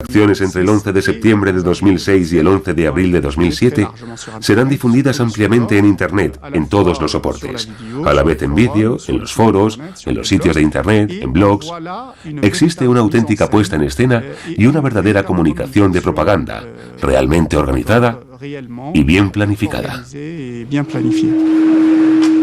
acciones entre el 11 de septiembre de 2006 y el 11 de abril de 2007 serán difundidas ampliamente en Internet, en todos los soportes, a la vez en vídeo, en los foros, en los sitios de Internet, en blogs. Existe una auténtica puesta en escena y una verdadera comunicación de propaganda, realmente organizada y bien planificada.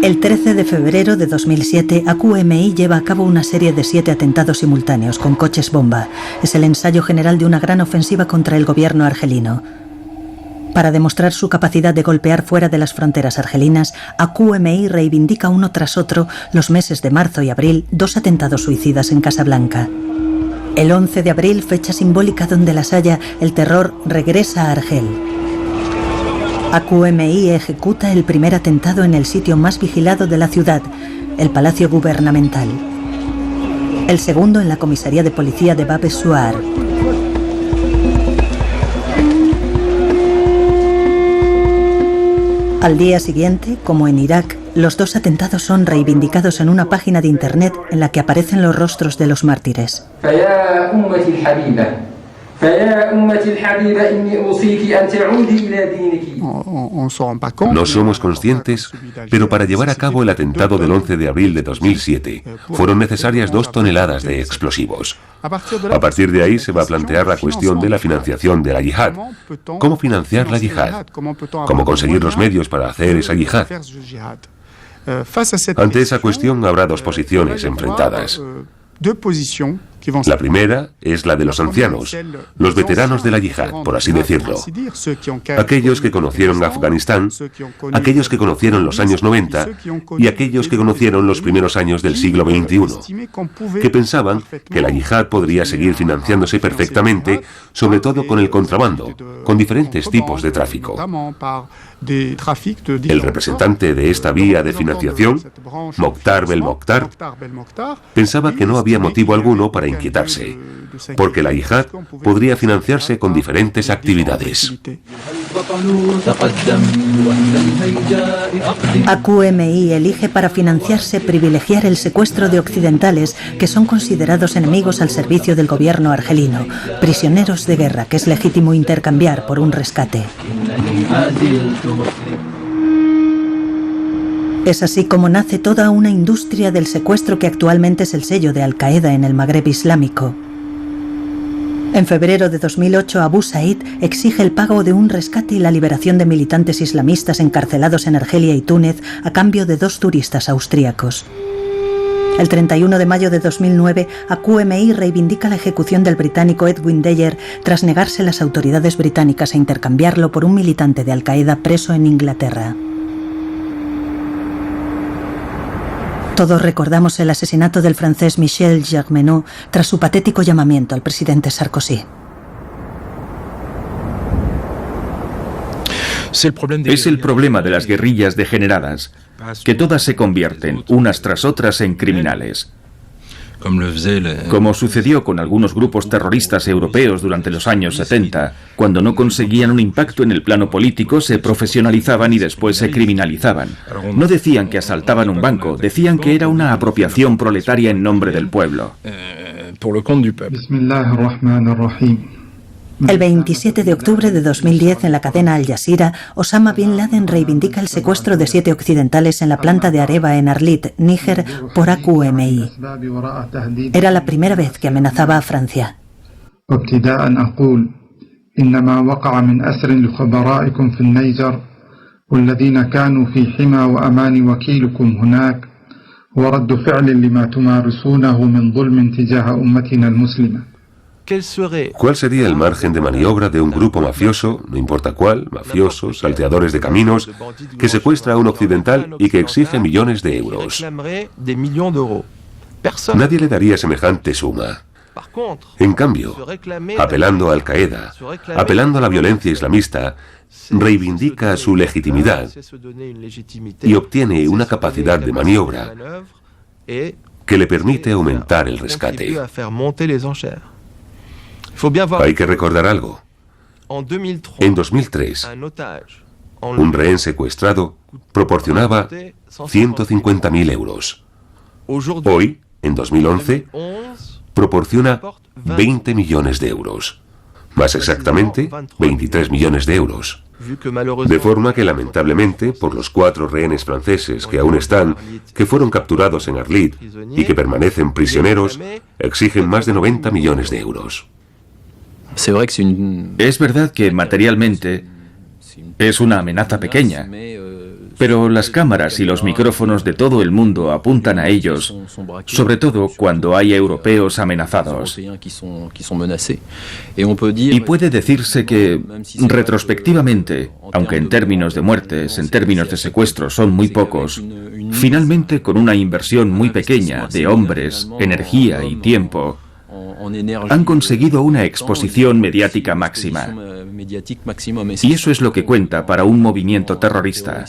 El 13 de febrero de 2007, AQMI lleva a cabo una serie de 7 atentados simultáneos con coches bomba. Es el ensayo general de una gran ofensiva contra el gobierno argelino. Para demostrar su capacidad de golpear fuera de las fronteras argelinas, AQMI reivindica uno tras otro, los meses de marzo y abril, 2 atentados suicidas en Casablanca. El 11 de abril, fecha simbólica donde las haya, el terror regresa a Argel. AQMI ejecuta el primer atentado en el sitio más vigilado de la ciudad, el Palacio Gubernamental. El segundo en la comisaría de policía de Bab es-Suar. Al día siguiente, como en Irak, los 2 atentados son reivindicados en una página de internet en la que aparecen los rostros de los mártires. No somos conscientes, pero para llevar a cabo el atentado del 11 de abril de 2007 fueron necesarias 2 toneladas de explosivos. A partir de ahí se va a plantear la cuestión de la financiación de la yihad. ¿Cómo financiar la yihad? ¿Cómo conseguir los medios para hacer esa yihad? Ante esa cuestión habrá 2 posiciones enfrentadas. La primera es la de los ancianos, los veteranos de la yihad, por así decirlo. Aquellos que conocieron Afganistán, aquellos que conocieron los años 90 y aquellos que conocieron los primeros años del siglo XXI, que pensaban que la yihad podría seguir financiándose perfectamente, sobre todo con el contrabando, con diferentes tipos de tráfico. El representante de esta vía de financiación, Mokhtar Belmokhtar, pensaba que no había motivo alguno para inquietarse, porque la yihad podría financiarse con diferentes actividades. AQMI elige para financiarse privilegiar el secuestro de occidentales que son considerados enemigos al servicio del gobierno argelino, prisioneros de guerra que es legítimo intercambiar por un rescate. Es así como nace toda una industria del secuestro que actualmente es el sello de Al-Qaeda en el Magreb islámico. En febrero de 2008, Abu Said exige el pago de un rescate y la liberación de militantes islamistas encarcelados en Argelia y Túnez a cambio de 2 turistas austríacos. El 31 de mayo de 2009, AQMI reivindica la ejecución del británico Edwin Dyer tras negarse las autoridades británicas a intercambiarlo por un militante de Al-Qaeda preso en Inglaterra. Todos recordamos el asesinato del francés Michel Germenot tras su patético llamamiento al presidente Sarkozy. Es el problema de las guerrillas degeneradas, que todas se convierten, unas tras otras, en criminales. Como sucedió con algunos grupos terroristas europeos durante los años 70, cuando no conseguían un impacto en el plano político, se profesionalizaban y después se criminalizaban. No decían que asaltaban un banco, decían que era una apropiación proletaria en nombre del pueblo. El 27 de octubre de 2010, en la cadena Al Jazeera, Osama Bin Laden reivindica el secuestro de 7 occidentales en la planta de Areva en Arlit, Níger, por AQMI. Era la primera vez que amenazaba a Francia. ¿Cuál sería el margen de maniobra de un grupo mafioso, no importa cuál, mafiosos, salteadores de caminos, que secuestra a un occidental y que exige millones de euros? Nadie le daría semejante suma. En cambio, apelando a Al-Qaeda, apelando a la violencia islamista, reivindica su legitimidad y obtiene una capacidad de maniobra que le permite aumentar el rescate. Hay que recordar algo. En 2003, un rehén secuestrado proporcionaba 150.000 euros. Hoy, en 2011, proporciona 20 millones de euros. Más exactamente, 23 millones de euros. De forma que, lamentablemente, por los 4 rehenes franceses que aún están, que fueron capturados en Arlit y que permanecen prisioneros, exigen más de 90 millones de euros. Es verdad que materialmente es una amenaza pequeña, pero las cámaras y los micrófonos de todo el mundo apuntan a ellos, sobre todo cuando hay europeos amenazados. Y puede decirse que, retrospectivamente, aunque en términos de muertes, en términos de secuestros son muy pocos, finalmente con una inversión muy pequeña de hombres, energía y tiempo, han conseguido una exposición mediática máxima. Y eso es lo que cuenta para un movimiento terrorista.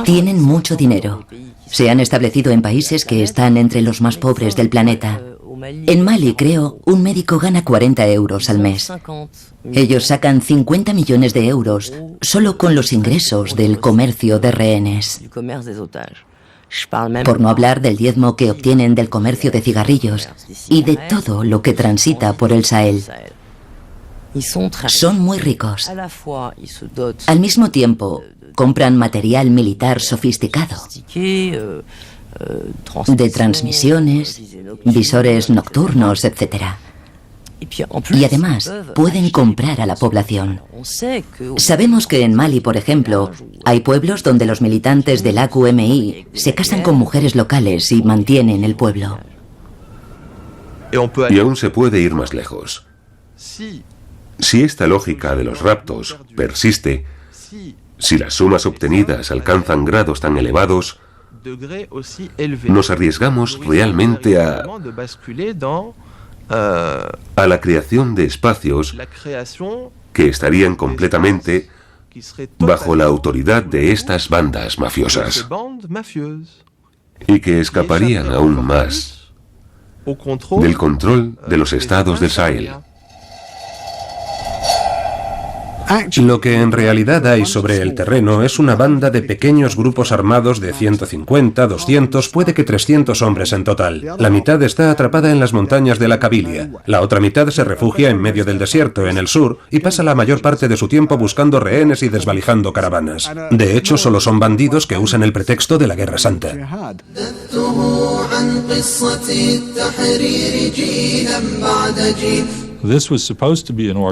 Tienen mucho dinero. Se han establecido en países que están entre los más pobres del planeta. En Mali, creo, un médico gana 40 euros al mes. Ellos sacan 50 millones de euros solo con los ingresos del comercio de rehenes. Por no hablar del diezmo que obtienen del comercio de cigarrillos y de todo lo que transita por el Sahel. Son muy ricos. Al mismo tiempo, compran material militar sofisticado, de transmisiones, visores nocturnos, etc. Y además, pueden comprar a la población. Sabemos que en Mali, por ejemplo, hay pueblos donde los militantes del AQMI se casan con mujeres locales y mantienen el pueblo. Y aún se puede ir más lejos. Si esta lógica de los raptos persiste, si las sumas obtenidas alcanzan grados tan elevados, nos arriesgamos realmente a la creación de espacios que estarían completamente bajo la autoridad de estas bandas mafiosas y que escaparían aún más del control de los estados del Sahel. Lo que en realidad hay sobre el terreno es una banda de pequeños grupos armados de 150, 200, puede que 300 hombres en total. La mitad está atrapada en las montañas de la Kabilia. La otra mitad se refugia en medio del desierto, en el sur, y pasa la mayor parte de su tiempo buscando rehenes y desvalijando caravanas. De hecho, solo son bandidos que usan el pretexto de la Guerra Santa.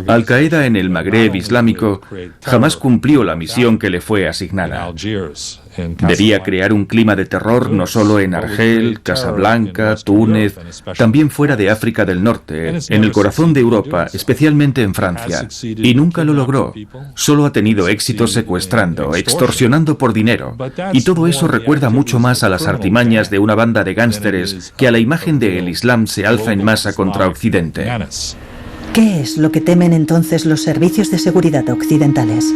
Al-Qaeda en el Magreb Islámico jamás cumplió la misión que le fue asignada. Debía crear un clima de terror no solo en Argel, Casablanca, Túnez, también fuera de África del Norte, en el corazón de Europa, especialmente en Francia. Y nunca lo logró. Solo ha tenido éxito secuestrando, extorsionando por dinero. Y todo eso recuerda mucho más a las artimañas de una banda de gánsteres que a la imagen de el Islam se alza en masa contra Occidente. ¿Qué es lo que temen entonces los servicios de seguridad occidentales?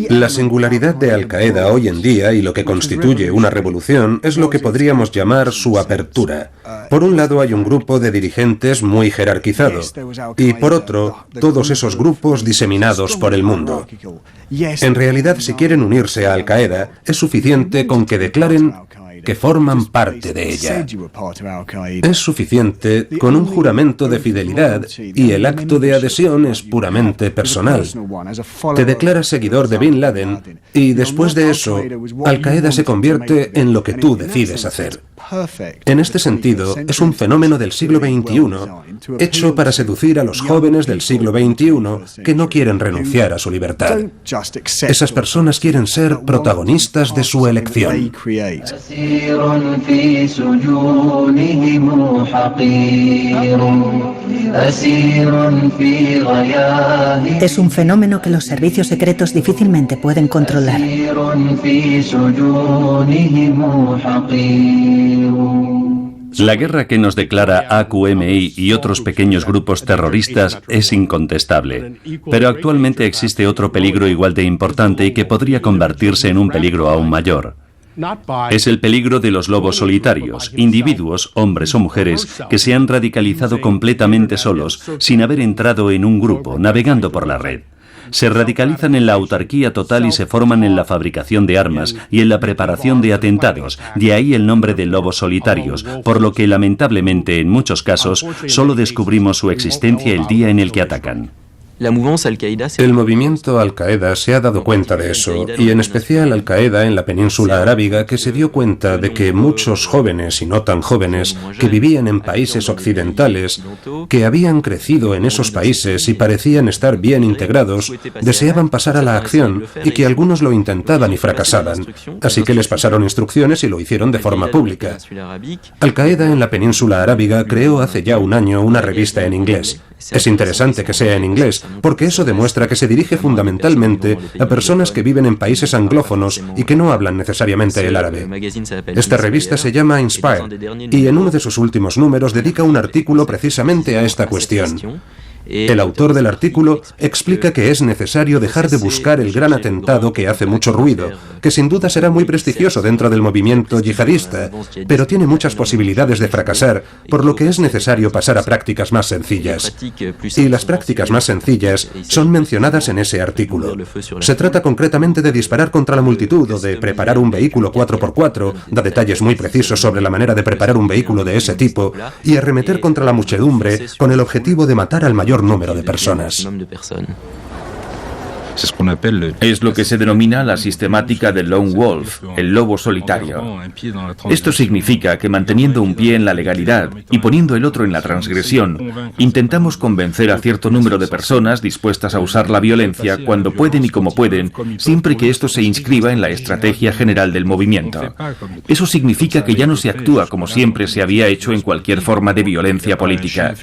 La singularidad de Al-Qaeda hoy en día y lo que constituye una revolución es lo que podríamos llamar su apertura. Por un lado hay un grupo de dirigentes muy jerarquizado y por otro, todos esos grupos diseminados por el mundo. En realidad, si quieren unirse a Al-Qaeda, es suficiente con que declaren que forman parte de ella. Es suficiente con un juramento de fidelidad y el acto de adhesión es puramente personal. Te declaras seguidor de Bin Laden y después de eso, Al-Qaeda se convierte en lo que tú decides hacer. En este sentido, es un fenómeno del siglo XXI, hecho para seducir a los jóvenes del siglo XXI que no quieren renunciar a su libertad. Esas personas quieren ser protagonistas de su elección. Es un fenómeno que los servicios secretos difícilmente pueden controlar. La guerra que nos declara AQMI y otros pequeños grupos terroristas es incontestable, pero actualmente existe otro peligro igual de importante y que podría convertirse en un peligro aún mayor. Es el peligro de los lobos solitarios, individuos, hombres o mujeres, que se han radicalizado completamente solos, sin haber entrado en un grupo, navegando por la red. se radicalizan en la autarquía total y se forman en la fabricación de armas y en la preparación de atentados, de ahí el nombre de lobos solitarios, por lo que lamentablemente en muchos casos solo descubrimos su existencia el día en el que atacan. El movimiento Al-Qaeda se ha dado cuenta de eso, y en especial Al-Qaeda en la península arábiga, que se dio cuenta de que muchos jóvenes y no tan jóvenes que vivían en países occidentales, que habían crecido en esos países y parecían estar bien integrados, deseaban pasar a la acción y que algunos lo intentaban y fracasaban. Así que les pasaron instrucciones y lo hicieron de forma pública. Al-Qaeda en la península arábiga creó hace ya un año una revista en inglés. Es interesante que sea en inglés, porque eso demuestra que se dirige fundamentalmente a personas que viven en países anglófonos y que no hablan necesariamente el árabe. Esta revista se llama Inspire, y en uno de sus últimos números dedica un artículo precisamente a esta cuestión. El autor del artículo explica que es necesario dejar de buscar el gran atentado que hace mucho ruido, que sin duda será muy prestigioso dentro del movimiento yihadista, pero tiene muchas posibilidades de fracasar, por lo que es necesario pasar a prácticas más sencillas. Y las prácticas más sencillas son mencionadas en ese artículo. Se trata concretamente de disparar contra la multitud o de preparar un vehículo 4x4, da detalles muy precisos sobre la manera de preparar un vehículo de ese tipo, y arremeter contra la muchedumbre con el objetivo de matar al mayor número de personas. Es lo que se denomina la sistemática del lone wolf, el lobo solitario. Esto significa que manteniendo un pie en la legalidad y poniendo el otro en la transgresión, intentamos convencer a cierto número de personas dispuestas a usar la violencia cuando pueden y como pueden, siempre que esto se inscriba en la estrategia general del movimiento. Eso significa que ya no se actúa como siempre se había hecho en cualquier forma de violencia política.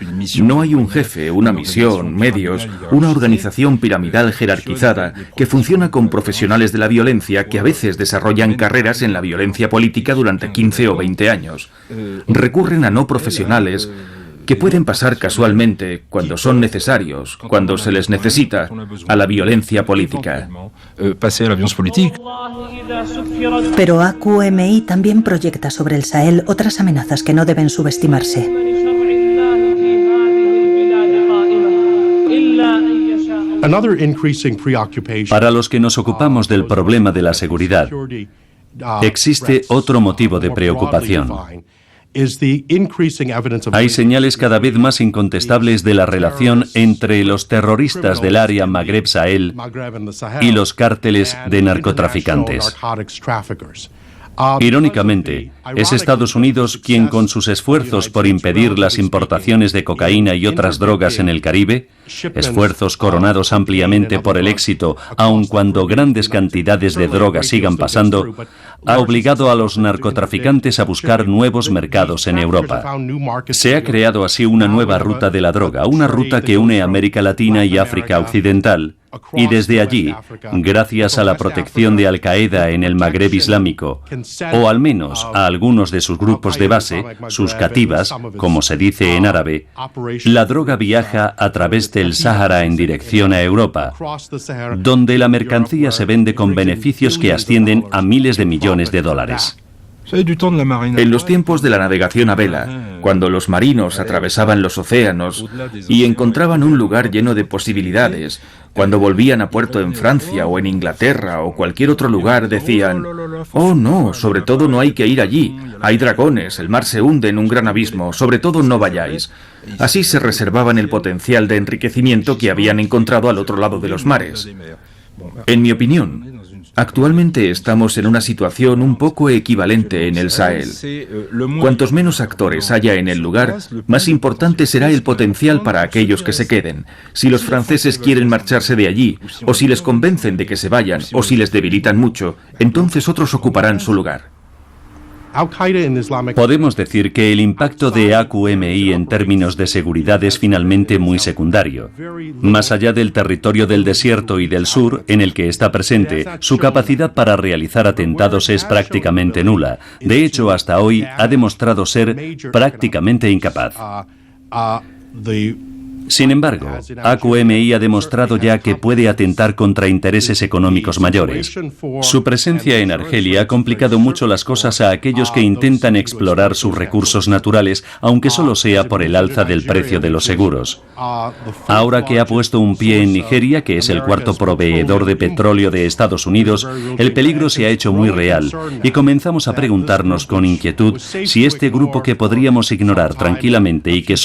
No hay un jefe, una misión, medios, una organización piramidal jerarquizada que funciona con profesionales de la violencia que a veces desarrollan carreras en la violencia política durante 15 o 20 años. Recurren a no profesionales que pueden pasar casualmente, cuando son necesarios, cuando se les necesita, a la violencia política. Pero AQMI también proyecta sobre el Sahel otras amenazas que no deben subestimarse. Para los que nos ocupamos del problema de la seguridad, existe otro motivo de preocupación. Hay señales cada vez más incontestables de la relación entre los terroristas del área Magreb-Sahel y los cárteles de narcotraficantes. Irónicamente, es Estados Unidos quien, con sus esfuerzos por impedir las importaciones de cocaína y otras drogas en el Caribe, esfuerzos coronados ampliamente por el éxito, aun cuando grandes cantidades de drogas sigan pasando, ha obligado a los narcotraficantes a buscar nuevos mercados en Europa. Se ha creado así una nueva ruta de la droga, una ruta que une América Latina y África Occidental, y desde allí, gracias a la protección de Al-Qaeda en el Magreb Islámico, o al menos a algunos de sus grupos de base, sus katibas, como se dice en árabe, la droga viaja a través del Sáhara en dirección a Europa, donde la mercancía se vende con beneficios que ascienden a miles de millones de dólares. En los tiempos de la navegación a vela, cuando los marinos atravesaban los océanos y encontraban un lugar lleno de posibilidades, cuando volvían a puerto en Francia o en Inglaterra o cualquier otro lugar, decían: «Oh no, sobre todo no hay que ir allí, hay dragones, el mar se hunde en un gran abismo, sobre todo no vayáis». Así se reservaban el potencial de enriquecimiento que habían encontrado al otro lado de los mares. En mi opinión, actualmente estamos en una situación un poco equivalente en el Sahel. Cuantos menos actores haya en el lugar, más importante será el potencial para aquellos que se queden. Si los franceses quieren marcharse de allí, o si les convencen de que se vayan, o si les debilitan mucho, entonces otros ocuparán su lugar. Podemos decir que el impacto de AQMI en términos de seguridad es finalmente muy secundario. Más allá del territorio del desierto y del sur, en el que está presente, su capacidad para realizar atentados es prácticamente nula. De hecho, hasta hoy ha demostrado ser prácticamente incapaz. Sin embargo, AQMI ha demostrado ya que puede atentar contra intereses económicos mayores. Su presencia en Argelia ha complicado mucho las cosas a aquellos que intentan explorar sus recursos naturales, aunque solo sea por el alza del precio de los seguros. Ahora que ha puesto un pie en Nigeria, que es el cuarto proveedor de petróleo de Estados Unidos, el peligro se ha hecho muy real y comenzamos a preguntarnos con inquietud si este grupo que podríamos ignorar tranquilamente y que